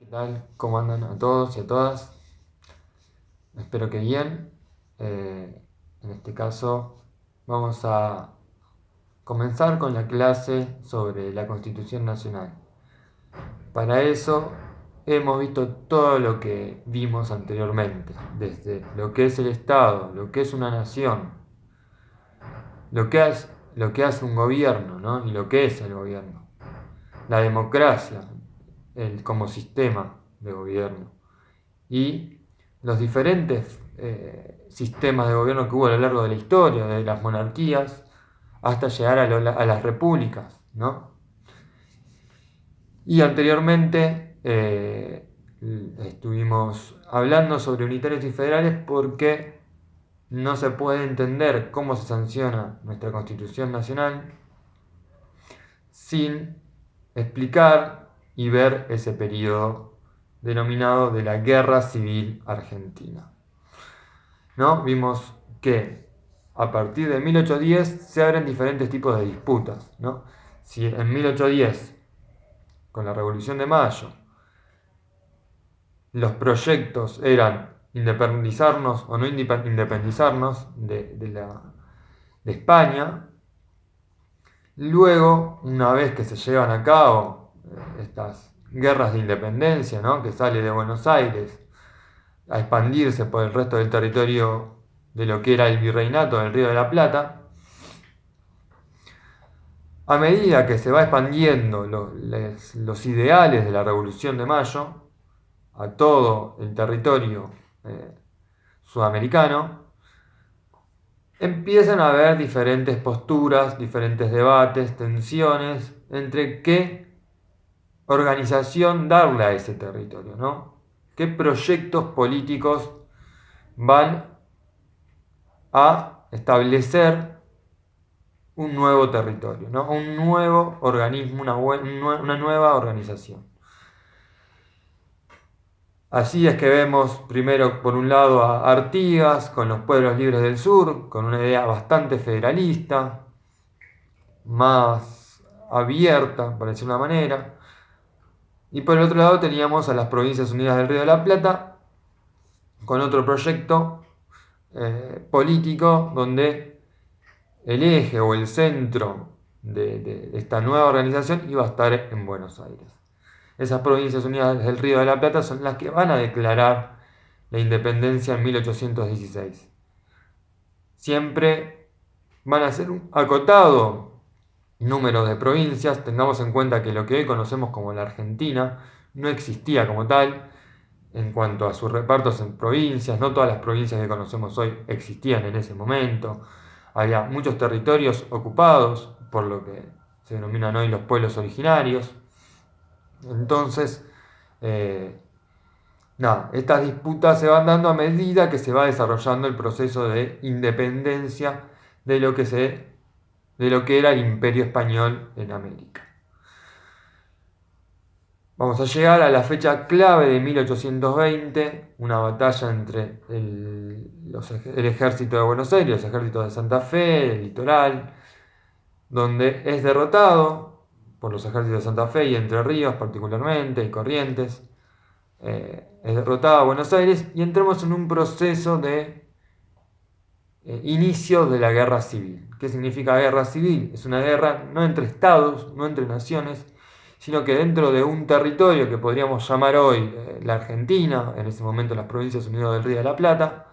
¿Qué tal? ¿Cómo andan a todos y a todas? Espero que bien. En este caso vamos a comenzar con la clase sobre la Constitución Nacional. Para eso hemos visto todo lo que vimos anteriormente, desde lo que es el Estado, lo que es una nación, lo que hace un gobierno, ¿no? Y lo que es el gobierno, la democracia como sistema de gobierno y los diferentes sistemas de gobierno que hubo a lo largo de la historia, de las monarquías hasta llegar a las repúblicas, ¿no? Y anteriormente estuvimos hablando sobre unitarios y federales porque no se puede entender cómo se sanciona nuestra Constitución Nacional sin explicar y ver ese periodo denominado de la Guerra Civil Argentina. ¿No? Vimos que a partir de 1810 se abren diferentes tipos de disputas, ¿no? Si en 1810, con la Revolución de Mayo, los proyectos eran independizarnos o no independizarnos de España, luego, una vez que se llevan a cabo estas guerras de independencia, ¿no? Que sale de Buenos Aires a expandirse por el resto del territorio de lo que era el virreinato del Río de la Plata, a medida que se va expandiendo los ideales de la Revolución de Mayo a todo el territorio sudamericano, empiezan a haber diferentes posturas, diferentes debates, tensiones entre qué organización darle a ese territorio, ¿no? ¿Qué proyectos políticos van a establecer un nuevo territorio, ¿no? Un nuevo organismo, una nueva organización? Así es que vemos primero por un lado a Artigas con los pueblos libres del sur, con una idea bastante federalista, más abierta, por decirlo de una manera. Y por el otro lado teníamos a las Provincias Unidas del Río de la Plata, con otro proyecto político donde el eje o el centro de esta nueva organización iba a estar en Buenos Aires. Esas Provincias Unidas del Río de la Plata son las que van a declarar la independencia en 1816. Siempre van a ser un acotado número de provincias. Tengamos en cuenta que lo que hoy conocemos como la Argentina no existía como tal en cuanto a sus repartos en provincias. No todas las provincias que conocemos hoy existían en ese momento. Había muchos territorios ocupados por lo que se denominan hoy los pueblos originarios. Entonces, estas disputas se van dando a medida que se va desarrollando el proceso de independencia de de lo que era el Imperio Español en América. Vamos a llegar a la fecha clave de 1820, una batalla entre el ejército de Buenos Aires y los ejércitos de Santa Fe, el litoral, donde es derrotado por los ejércitos de Santa Fe y Entre Ríos particularmente, y Corrientes. Es derrotada Buenos Aires y entramos en un proceso de inicio de la guerra civil. ¿Qué significa guerra civil? Es una guerra no entre estados, no entre naciones, sino que dentro de un territorio que podríamos llamar hoy la Argentina, en ese momento las Provincias Unidas del Río de la Plata,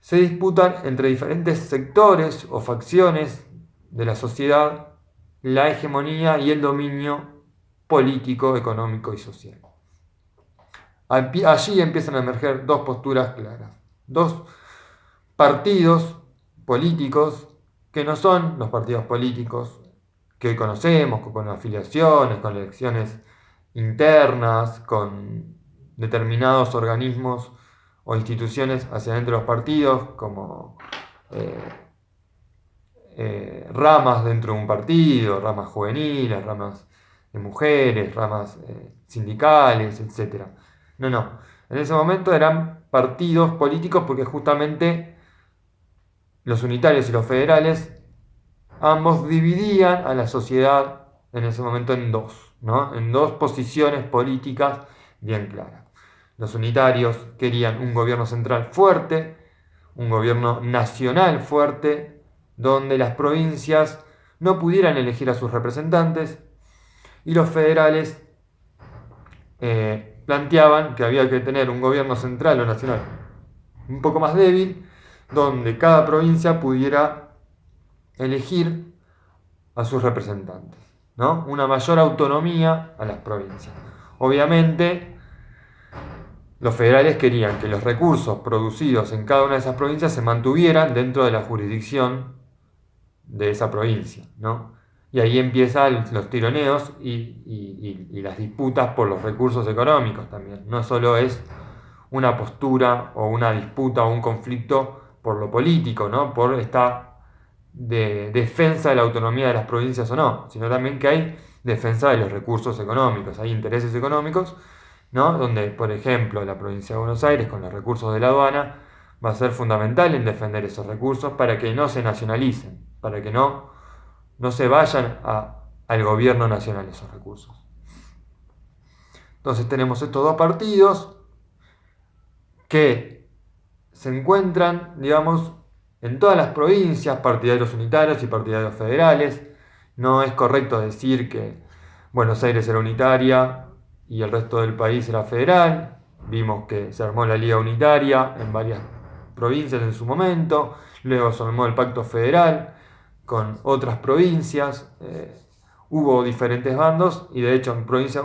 se disputan entre diferentes sectores o facciones de la sociedad la hegemonía y el dominio político, económico y social. Allí empiezan a emerger dos posturas claras, dos partidos políticos que no son los partidos políticos que hoy conocemos, con afiliaciones, con elecciones internas, con determinados organismos o instituciones hacia dentro de los partidos, como ramas dentro de un partido, ramas juveniles, ramas de mujeres, ramas sindicales, etc. No. En ese momento eran partidos políticos porque justamente los unitarios y los federales ambos dividían a la sociedad en ese momento en dos, ¿no? En dos posiciones políticas bien claras. Los unitarios querían un gobierno central fuerte, un gobierno nacional fuerte, donde las provincias no pudieran elegir a sus representantes, y los federales planteaban que había que tener un gobierno central o nacional un poco más débil, donde cada provincia pudiera elegir a sus representantes, ¿no? Una mayor autonomía a las provincias. Obviamente, los federales querían que los recursos producidos en cada una de esas provincias se mantuvieran dentro de la jurisdicción de esa provincia, ¿no? Y ahí empiezan los tironeos y las disputas por los recursos económicos también. No solo es una postura o una disputa o un conflicto por lo político, ¿no? Por esta defensa de la autonomía de las provincias o no, sino también que hay defensa de los recursos económicos, hay intereses económicos, ¿no? Donde, por ejemplo, la provincia de Buenos Aires, con los recursos de la aduana, va a ser fundamental en defender esos recursos para que no se nacionalicen, para que no se vayan al gobierno nacional esos recursos. Entonces tenemos estos dos partidos que se encuentran, digamos, en todas las provincias, partidarios unitarios y partidarios federales. No es correcto decir que Buenos Aires era unitaria y el resto del país era federal. Vimos que se armó la Liga Unitaria en varias provincias en su momento, luego se armó el Pacto Federal con otras provincias. Hubo diferentes bandos y de hecho en la provincia de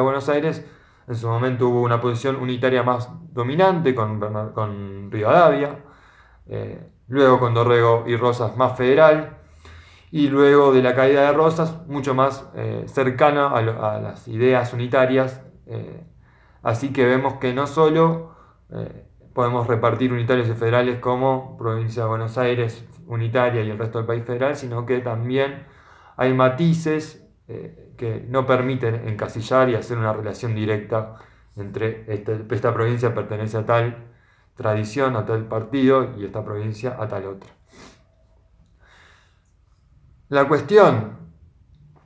Buenos Aires, en su momento hubo una posición unitaria más dominante con Rivadavia, luego con Dorrego y Rosas más federal, y luego de la caída de Rosas mucho más cercana a las ideas unitarias. Así que vemos que no solo podemos repartir unitarios y federales como provincia de Buenos Aires unitaria y el resto del país federal, sino que también hay matices que no permiten encasillar y hacer una relación directa entre esta provincia pertenece a tal tradición, a tal partido, y esta provincia a tal otra. La cuestión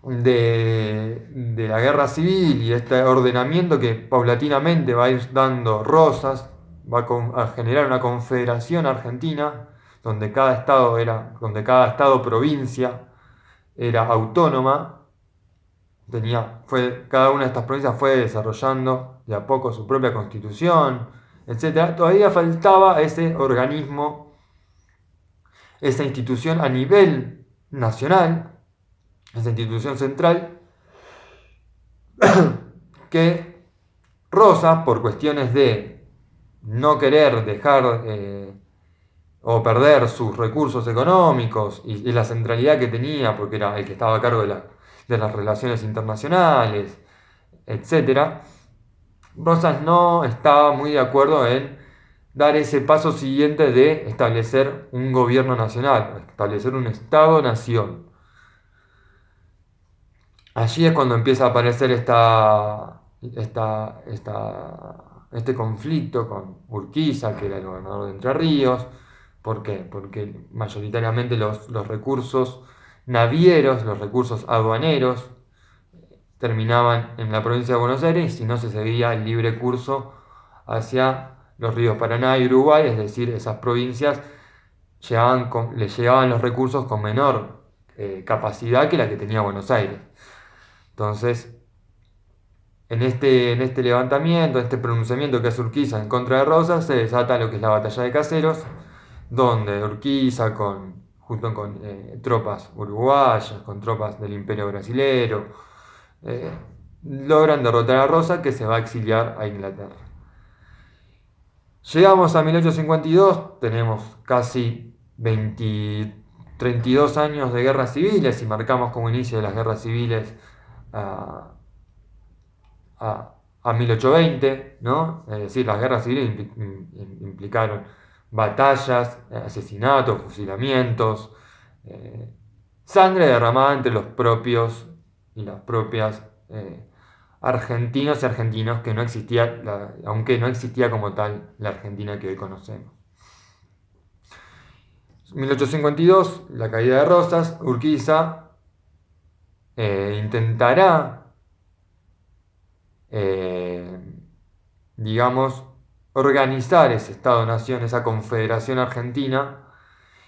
de la guerra civil y este ordenamiento que paulatinamente va a ir dando Rosas, va a generar una confederación argentina donde cada estado provincia era autónoma. Cada una de estas provincias fue desarrollando de a poco su propia constitución, etc. Todavía faltaba ese organismo, esa institución a nivel nacional, esa institución central, que Rosas, por cuestiones de no querer dejar o perder sus recursos económicos y la centralidad que tenía, porque era el que estaba a cargo de las relaciones internacionales, etc., Rosas no estaba muy de acuerdo en dar ese paso siguiente de establecer un gobierno nacional, establecer un Estado-nación. Allí es cuando empieza a aparecer este conflicto con Urquiza, que era el gobernador de Entre Ríos. ¿Por qué? Porque mayoritariamente los recursos navieros, los recursos aduaneros, terminaban en la provincia de Buenos Aires y no se seguía el libre curso hacia los ríos Paraná y Uruguay, es decir, esas provincias les llegaban los recursos con menor capacidad que la que tenía Buenos Aires. Entonces, en este levantamiento, en este pronunciamiento que hace Urquiza en contra de Rosas, se desata lo que es la batalla de Caseros, donde Urquiza, junto con tropas uruguayas, con tropas del Imperio Brasilero, logran derrotar a Rosas, que se va a exiliar a Inglaterra. Llegamos a 1852, tenemos casi 32 años de guerras civiles y marcamos como inicio de las guerras civiles a 1820, ¿no? Es decir, las guerras civiles implicaron batallas, asesinatos, fusilamientos, sangre derramada entre los propios y las propias argentinos y argentinos, que no existía, aunque no existía como tal la Argentina que hoy conocemos. 1852, la caída de Rosas, Urquiza intentará, digamos, organizar ese Estado-Nación, esa Confederación Argentina,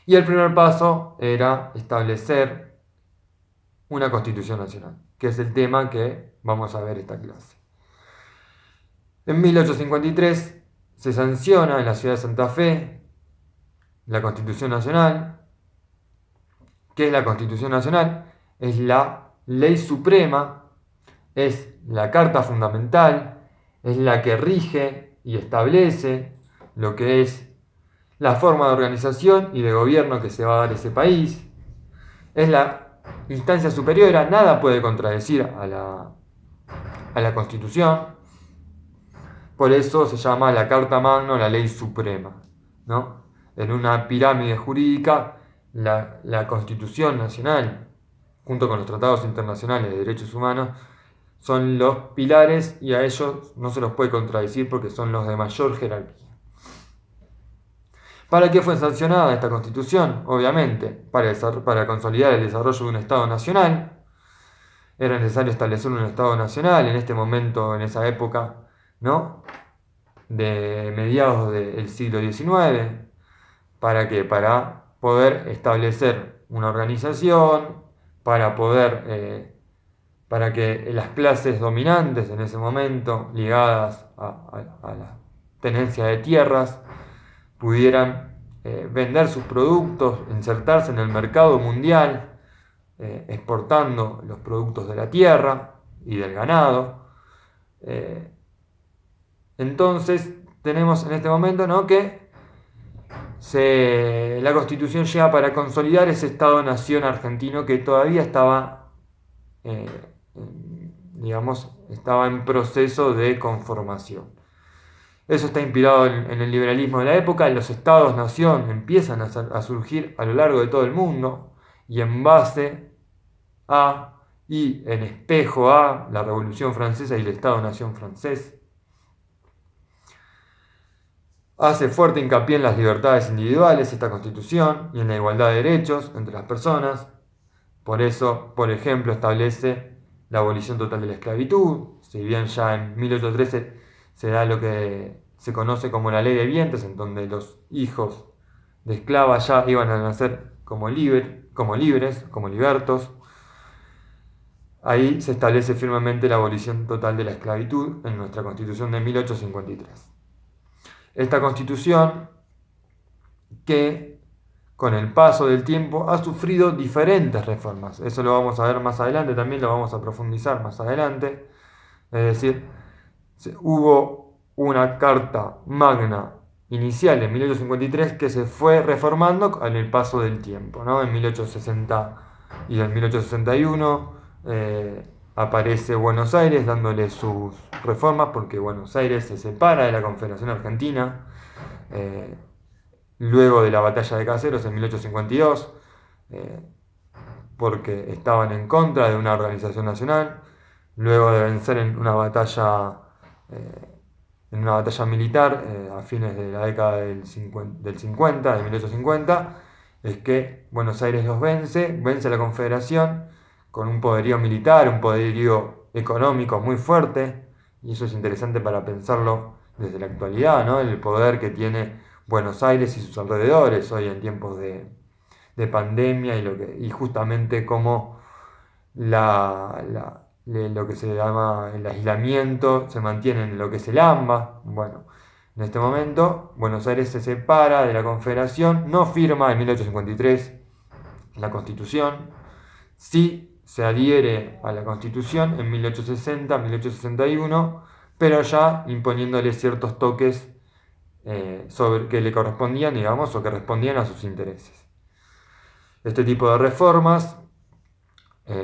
y el primer paso era establecer una Constitución Nacional, que es el tema que vamos a ver esta clase. En 1853 se sanciona en la ciudad de Santa Fe la Constitución Nacional. ¿Qué es la Constitución Nacional? Es la ley suprema, es la carta fundamental, es la que rige y establece lo que es la forma de organización y de gobierno que se va a dar ese país. Es la instancia superior, nada puede contradecir a la Constitución. Por eso se llama la Carta Magna, la ley suprema, ¿no? En una pirámide jurídica, la Constitución Nacional, junto con los tratados internacionales de derechos humanos, son los pilares y a ellos no se los puede contradecir porque son los de mayor jerarquía. ¿Para qué fue sancionada esta Constitución? Obviamente, para consolidar el desarrollo de un Estado nacional. Era necesario establecer un Estado nacional en este momento, en esa época, ¿no? De mediados del siglo XIX. ¿Para qué? Para poder establecer una organización, para que las clases dominantes en ese momento, ligadas a la tenencia de tierras, pudieran vender sus productos, insertarse en el mercado mundial, exportando los productos de la tierra y del ganado. Entonces tenemos en este momento, ¿no?, que la Constitución llega para consolidar ese Estado-Nación argentino que todavía estaba, estaba en proceso de conformación. Eso está inspirado en el liberalismo de la época. Los Estados-Nación empiezan a surgir a lo largo de todo el mundo y en base a y en espejo a la Revolución Francesa y el Estado-Nación francés. Hace fuerte hincapié en las libertades individuales esta Constitución y en la igualdad de derechos entre las personas. Por eso, por ejemplo, establece la abolición total de la esclavitud. Si bien ya en 1813 se da lo que se conoce como la ley de vientres, en donde los hijos de esclavas ya iban a nacer como libres, como libertos. Ahí se establece firmemente la abolición total de la esclavitud en nuestra Constitución de 1853. Esta Constitución que con el paso del tiempo ha sufrido diferentes reformas. Eso lo vamos a ver más adelante, también lo vamos a profundizar más adelante. Es decir, hubo una Carta Magna inicial en 1853 que se fue reformando con el paso del tiempo, ¿no? En 1860 y en 1861 aparece Buenos Aires dándole sus reformas porque Buenos Aires se separa de la Confederación Argentina luego de la batalla de Caseros en 1852 porque estaban en contra de una organización nacional, luego de vencer en una batalla militar a fines de la década del 50, de 1850, es que Buenos Aires los vence a la Confederación con un poderío militar, un poderío económico muy fuerte, y eso es interesante para pensarlo desde la actualidad, ¿no? El poder que tiene Buenos Aires y sus alrededores hoy en tiempos de pandemia y justamente cómo lo que se llama el aislamiento se mantiene en lo que es el AMBA. Bueno, en este momento Buenos Aires se separa de la Confederación, no firma en 1853 la Constitución, sí se adhiere a la Constitución en 1860, 1861, pero ya imponiéndole ciertos toques sobre que le correspondían, digamos, o que respondían a sus intereses. Este tipo de reformas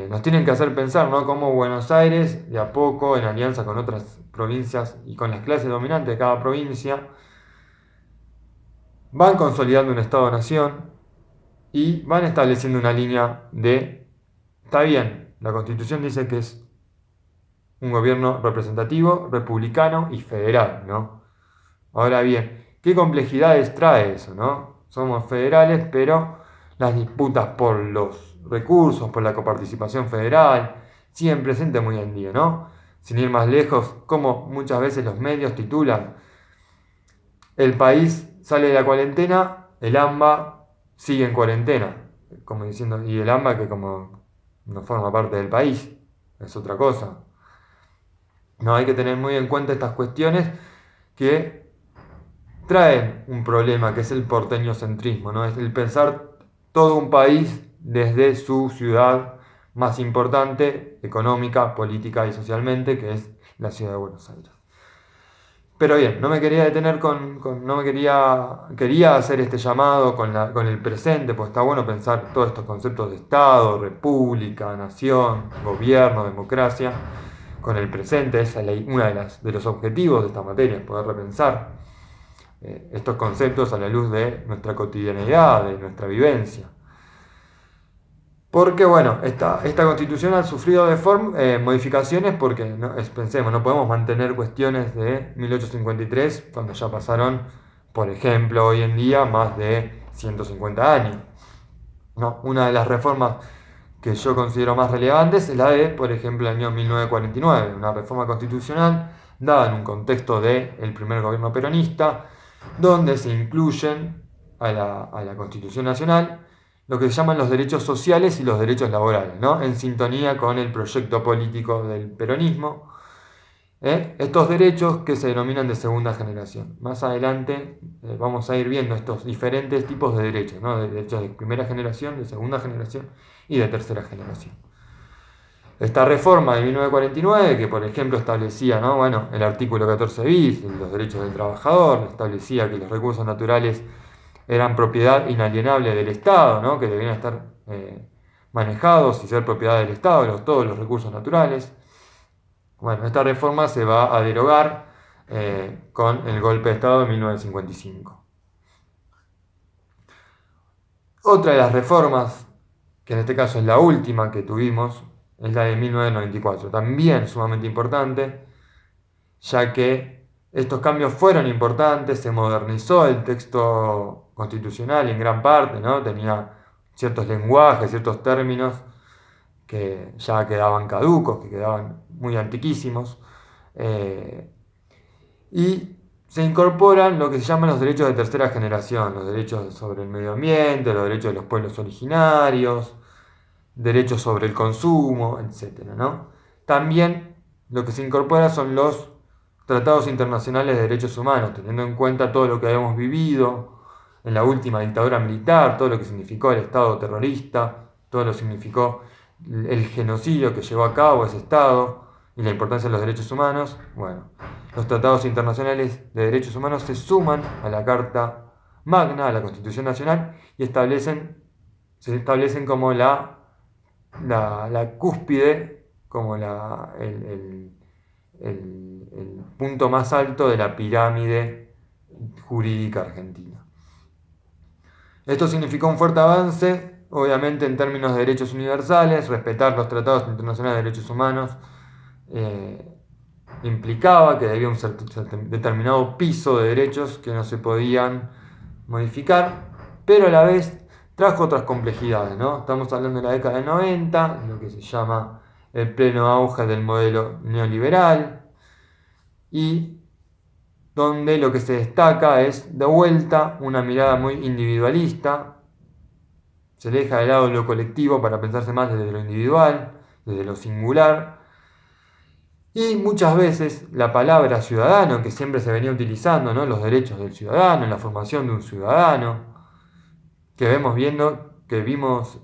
nos tienen que hacer pensar, ¿no?, cómo Buenos Aires, de a poco, en alianza con otras provincias y con las clases dominantes de cada provincia, van consolidando un Estado-Nación y van estableciendo una línea está bien, la Constitución dice que es un gobierno representativo, republicano y federal, ¿no? Ahora bien, ¿qué complejidades trae eso, no? Somos federales, pero las disputas por los recursos, por la coparticipación federal, siguen presentes muy en día, ¿no? Sin ir más lejos, como muchas veces los medios titulan, el país sale de la cuarentena, el AMBA sigue en cuarentena, como diciendo, y el AMBA que como no forma parte del país, es otra cosa. No hay que tener muy en cuenta estas cuestiones que traen un problema, que es el porteñocentrismo, ¿no? Es el pensar todo un país desde su ciudad más importante, económica, política y socialmente, que es la ciudad de Buenos Aires. Pero bien, no me quería detener no me quería hacer este llamado con el presente, pues está bueno pensar todos estos conceptos de Estado, república, nación, gobierno, democracia, con el presente. Esa es uno de los objetivos de esta materia, es poder repensar estos conceptos a la luz de nuestra cotidianidad, de nuestra vivencia. Porque bueno, esta constitución ha sufrido modificaciones porque, pensemos, no podemos mantener cuestiones de 1853 cuando ya pasaron, por ejemplo, hoy en día más de 150 años. No, una de las reformas que yo considero más relevantes es la de, por ejemplo, el año 1949, una reforma constitucional dada en un contexto del primer gobierno peronista, donde se incluyen a la Constitución Nacional lo que se llaman los derechos sociales y los derechos laborales, ¿no? En sintonía con el proyecto político del peronismo. Estos derechos que se denominan de segunda generación. Más adelante vamos a ir viendo estos diferentes tipos de derechos, ¿no? De derechos de primera generación, de segunda generación y de tercera generación. Esta reforma de 1949, que por ejemplo establecía, ¿no? Bueno, el artículo 14 bis, los derechos del trabajador, establecía que los recursos naturales eran propiedad inalienable del Estado, ¿no? Que debían estar manejados y ser propiedad del Estado, todos los recursos naturales. Bueno, esta reforma se va a derogar con el golpe de Estado de 1955. Otra de las reformas, que en este caso es la última que tuvimos, es la de 1994, también sumamente importante, ya que estos cambios fueron importantes, se modernizó el texto constitucional en gran parte, ¿no? Tenía ciertos lenguajes, ciertos términos que ya quedaban caducos, que quedaban muy antiquísimos, y se incorporan lo que se llaman los derechos de tercera generación, los derechos sobre el medio ambiente, los derechos de los pueblos originarios, derechos sobre el consumo, etc., ¿no? También lo que se incorpora son los tratados internacionales de derechos humanos, teniendo en cuenta todo lo que habíamos vivido en la última dictadura militar, todo lo que significó el Estado terrorista, todo lo que significó el genocidio que llevó a cabo ese Estado y la importancia de los derechos humanos. Bueno, los tratados internacionales de derechos humanos se suman a la Carta Magna, a la Constitución Nacional, y se establecen como la cúspide, como el punto más alto de la pirámide jurídica argentina. Esto significó un fuerte avance, obviamente en términos de derechos universales. Respetar los tratados internacionales de derechos humanos implicaba que debía un determinado piso de derechos que no se podían modificar, pero a la vez trajo otras complejidades, ¿no? Estamos hablando de la década del 90, lo que se llama el pleno auge del modelo neoliberal, y donde lo que se destaca es, de vuelta, una mirada muy individualista. Se deja de lado lo colectivo para pensarse más desde lo individual, desde lo singular. Y muchas veces la palabra ciudadano, que siempre se venía utilizando, ¿no? Los derechos del ciudadano, la formación de un ciudadano, que vimos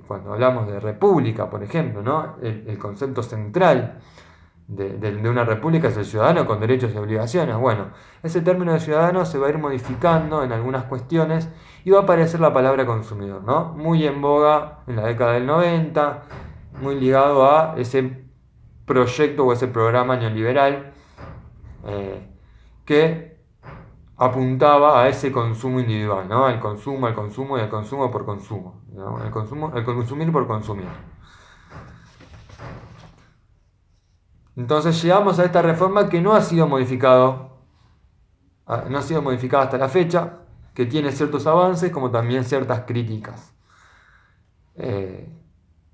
cuando hablamos de república, por ejemplo, ¿no? El concepto central de una república es el ciudadano con derechos y obligaciones. Bueno, ese término de ciudadano se va a ir modificando en algunas cuestiones y va a aparecer la palabra consumidor, ¿no? Muy en boga en la década del 90, muy ligado a ese proyecto o ese programa neoliberal que apuntaba a ese consumo individual, ¿no? Al consumo y al consumo por consumo, ¿no? El consumir por consumir. Entonces llegamos a esta reforma que no ha sido modificada hasta la fecha, que tiene ciertos avances como también ciertas críticas.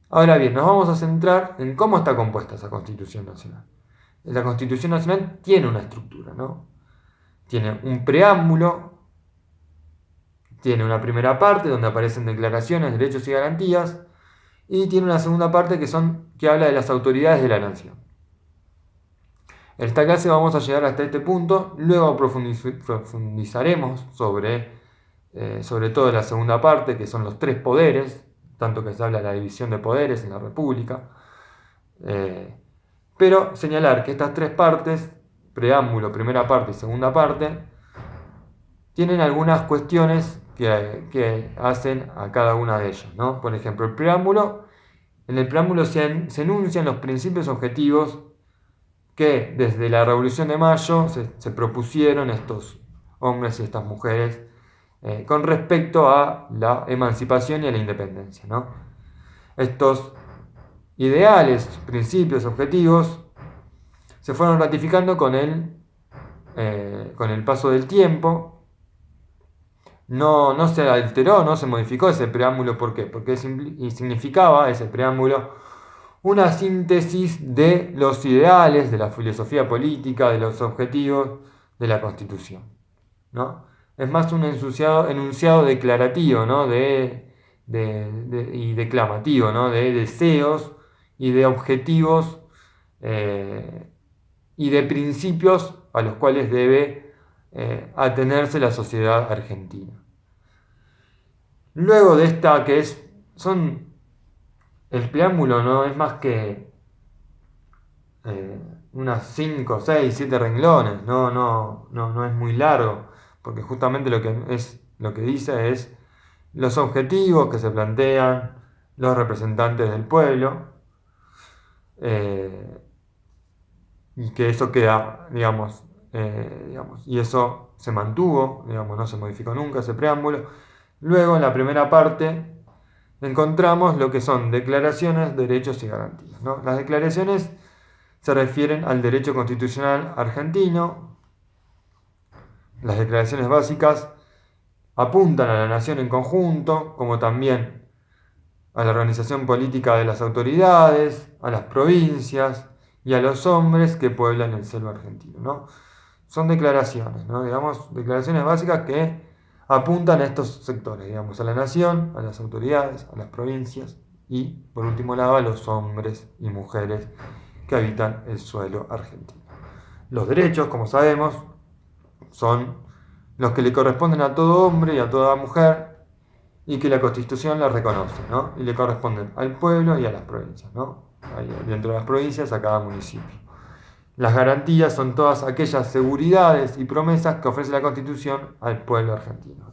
Ahora bien, nos vamos a centrar en cómo está compuesta esa Constitución Nacional. La Constitución Nacional tiene una estructura, ¿no? Tiene un preámbulo, tiene una primera parte donde aparecen declaraciones, derechos y garantías, y tiene una segunda parte que habla de las autoridades de la nación. En esta clase vamos a llegar hasta este punto, luego profundizaremos sobre todo la segunda parte, que son los tres poderes, tanto que se habla de la división de poderes en la República. Pero señalar que estas tres partes, preámbulo, primera parte y segunda parte, tienen algunas cuestiones que hacen a cada una de ellas, ¿no? Por ejemplo, en el preámbulo se enuncian los principios objetivos que desde la Revolución de Mayo se propusieron estos hombres y estas mujeres con respecto a la emancipación y a la independencia, ¿no? Estos ideales, principios, objetivos se fueron ratificando con el paso del tiempo. No se alteró, no se modificó ese preámbulo. ¿Por qué? Porque significaba ese preámbulo una síntesis de los ideales, de la filosofía política, de los objetivos de la Constitución, ¿no? Es más un enunciado declarativo, ¿no? Y declamativo, ¿no? De deseos y de objetivos y de principios a los cuales debe atenerse la sociedad argentina. Luego de esta, el preámbulo no es más que unas 5, 6, 7 renglones, no es muy largo, porque justamente lo que dice es los objetivos que se plantean los representantes del pueblo, y que eso queda, digamos, y eso se mantuvo, digamos, no se modificó nunca ese preámbulo. Luego, en la primera parte, encontramos lo que son declaraciones, derechos y garantías, ¿no? Las declaraciones se refieren al derecho constitucional argentino. Las declaraciones básicas apuntan a la nación en conjunto, como también a la organización política de las autoridades, a las provincias y a los hombres que pueblan el suelo argentino, ¿no? Son declaraciones, ¿no? Digamos, declaraciones básicas que apuntan a estos sectores, digamos, a la nación, a las autoridades, a las provincias y, por último lado, a los hombres y mujeres que habitan el suelo argentino. Los derechos, como sabemos, son los que le corresponden a todo hombre y a toda mujer y que la Constitución la reconoce, ¿no? Y le corresponden al pueblo y a las provincias, ¿no? Dentro de las provincias a cada municipio. Las garantías son todas aquellas seguridades y promesas que ofrece la Constitución al pueblo argentino.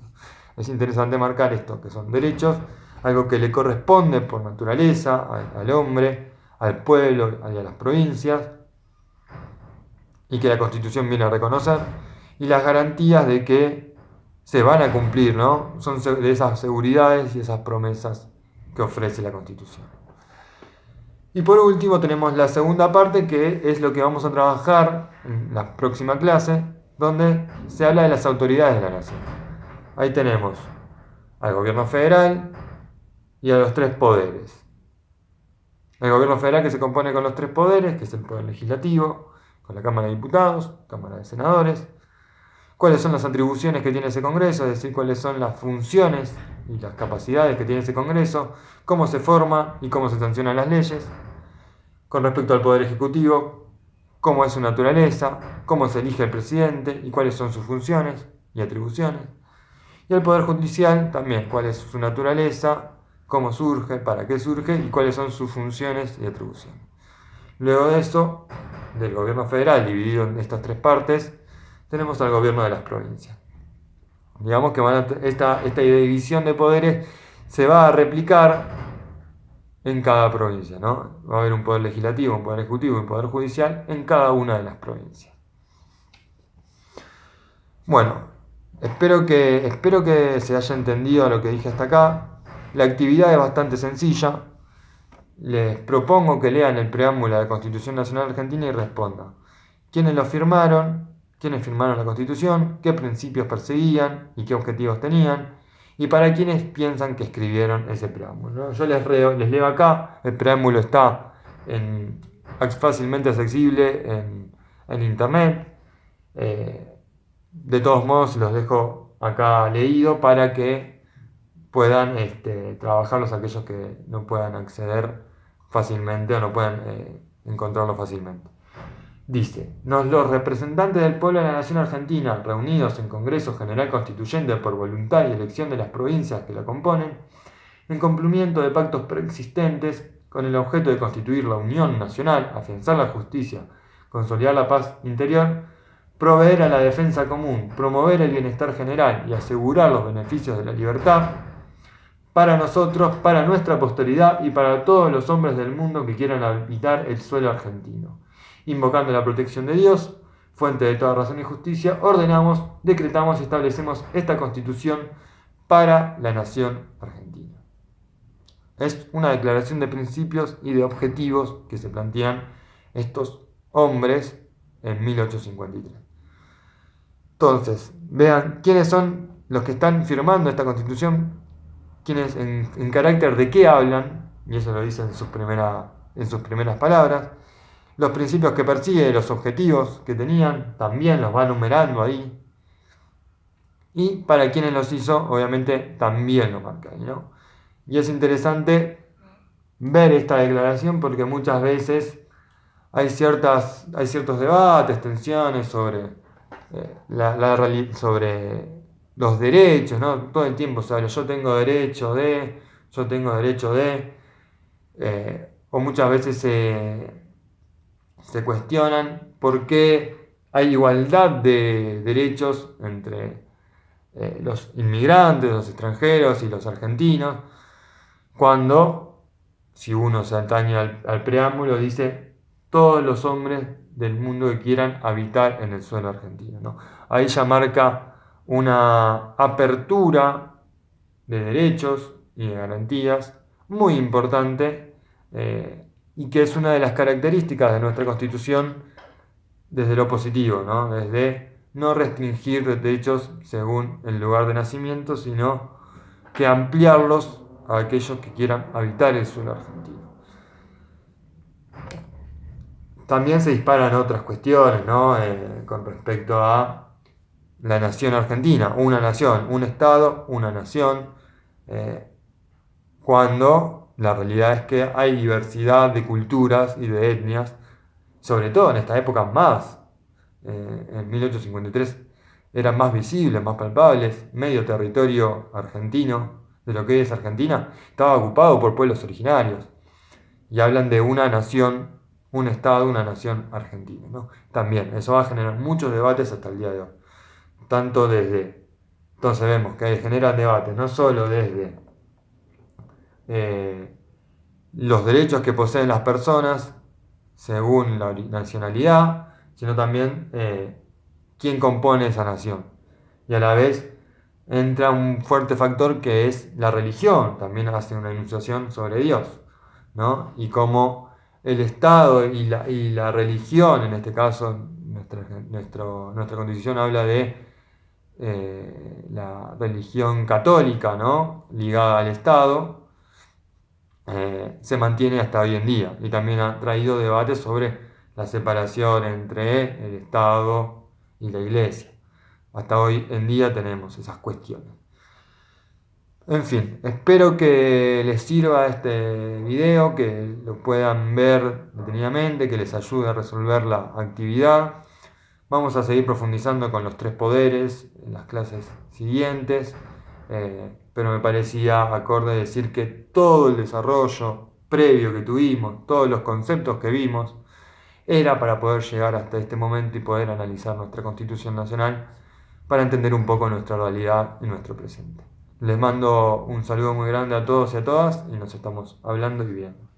Es interesante marcar esto, que son derechos, algo que le corresponde por naturaleza al hombre, al pueblo y a las provincias, y que la Constitución viene a reconocer, y las garantías de que se van a cumplir, ¿no? Son de esas seguridades y esas promesas que ofrece la Constitución. Y por último tenemos la segunda parte, que es lo que vamos a trabajar en la próxima clase, donde se habla de las autoridades de la nación. Ahí tenemos al gobierno federal y a los tres poderes. El gobierno federal, que se compone con los tres poderes, que es el poder legislativo, con la Cámara de Diputados, Cámara de Senadores. Cuáles son las atribuciones que tiene ese Congreso, es decir, cuáles son las funciones y las capacidades que tiene ese Congreso, cómo se forma y cómo se sancionan las leyes. Con respecto al Poder Ejecutivo, cómo es su naturaleza, cómo se elige el presidente y cuáles son sus funciones y atribuciones. Y el Poder Judicial también, cuál es su naturaleza, cómo surge, para qué surge y cuáles son sus funciones y atribuciones. Luego de eso, del gobierno federal dividido en estas tres partes, tenemos al gobierno de las provincias. Digamos que esta división de poderes se va a replicar en cada provincia, ¿no? Va a haber un poder legislativo, un poder ejecutivo y un poder judicial en cada una de las provincias. Bueno, espero que se haya entendido lo que dije hasta acá. La actividad es bastante sencilla. Les propongo que lean el preámbulo de la Constitución Nacional Argentina y respondan quiénes lo firmaron, quiénes firmaron la Constitución, qué principios perseguían y qué objetivos tenían, y para quienes piensan que escribieron ese preámbulo, ¿no? Yo les leo acá, el preámbulo está fácilmente accesible en internet. De todos modos, los dejo acá leído para que puedan trabajarlos aquellos que no puedan acceder fácilmente o no puedan encontrarlo fácilmente. Dice, los representantes del pueblo de la nación argentina, reunidos en Congreso General Constituyente por voluntad y elección de las provincias que la componen, en cumplimiento de pactos preexistentes, con el objeto de constituir la unión nacional, afianzar la justicia, consolidar la paz interior, proveer a la defensa común, promover el bienestar general y asegurar los beneficios de la libertad, para nosotros, para nuestra posteridad y para todos los hombres del mundo que quieran habitar el suelo argentino. Invocando la protección de Dios, fuente de toda razón y justicia, ordenamos, decretamos y establecemos esta Constitución para la nación argentina. Es una declaración de principios y de objetivos que se plantean estos hombres en 1853. Entonces, vean quiénes son los que están firmando esta Constitución, quiénes en carácter de qué hablan, y eso lo dice en sus primeras palabras. Los principios que persigue, los objetivos que tenían, también los va numerando ahí. Y para quienes los hizo, obviamente, también lo marca ahí, ¿no? Y es interesante ver esta declaración porque muchas veces hay ciertos debates, tensiones sobre, sobre los derechos, ¿no? Todo el tiempo se habla, yo tengo derecho de, o muchas veces se cuestionan por qué hay igualdad de derechos entre los inmigrantes, los extranjeros y los argentinos, cuando, si uno se atañe al preámbulo, dice todos los hombres del mundo que quieran habitar en el suelo argentino, ¿no? Ahí ya marca una apertura de derechos y de garantías muy importante, y que es una de las características de nuestra Constitución desde lo positivo, ¿no? Desde no restringir derechos según el lugar de nacimiento, sino que ampliarlos a aquellos que quieran habitar el suelo argentino. También se disparan otras cuestiones, ¿no? Con respecto a la nación argentina, una nación, un Estado, una nación, cuando la realidad es que hay diversidad de culturas y de etnias, sobre todo en esta época más. En 1853 eran más visibles, más palpables. Medio territorio argentino, de lo que es Argentina, estaba ocupado por pueblos originarios. Y hablan de una nación, un Estado, una nación argentina, ¿no? También, eso va a generar muchos debates hasta el día de hoy. Entonces vemos que generan debates no solo desde los derechos que poseen las personas según la nacionalidad, sino también quién compone esa nación. Y a la vez entra un fuerte factor que es la religión, también hace una enunciación sobre Dios, ¿no? Y cómo el Estado y la religión, en este caso nuestra Constitución habla de la religión católica, ¿no? Ligada al Estado, se mantiene hasta hoy en día y también ha traído debates sobre la separación entre el Estado y la Iglesia. Hasta hoy en día tenemos esas cuestiones. En fin, espero que les sirva este video, que lo puedan ver detenidamente, que les ayude a resolver la actividad. Vamos a seguir profundizando con los tres poderes en las clases siguientes, pero me parecía acorde decir que todo el desarrollo previo que tuvimos, todos los conceptos que vimos, era para poder llegar hasta este momento y poder analizar nuestra Constitución Nacional para entender un poco nuestra realidad y nuestro presente. Les mando un saludo muy grande a todos y a todas y nos estamos hablando y viendo.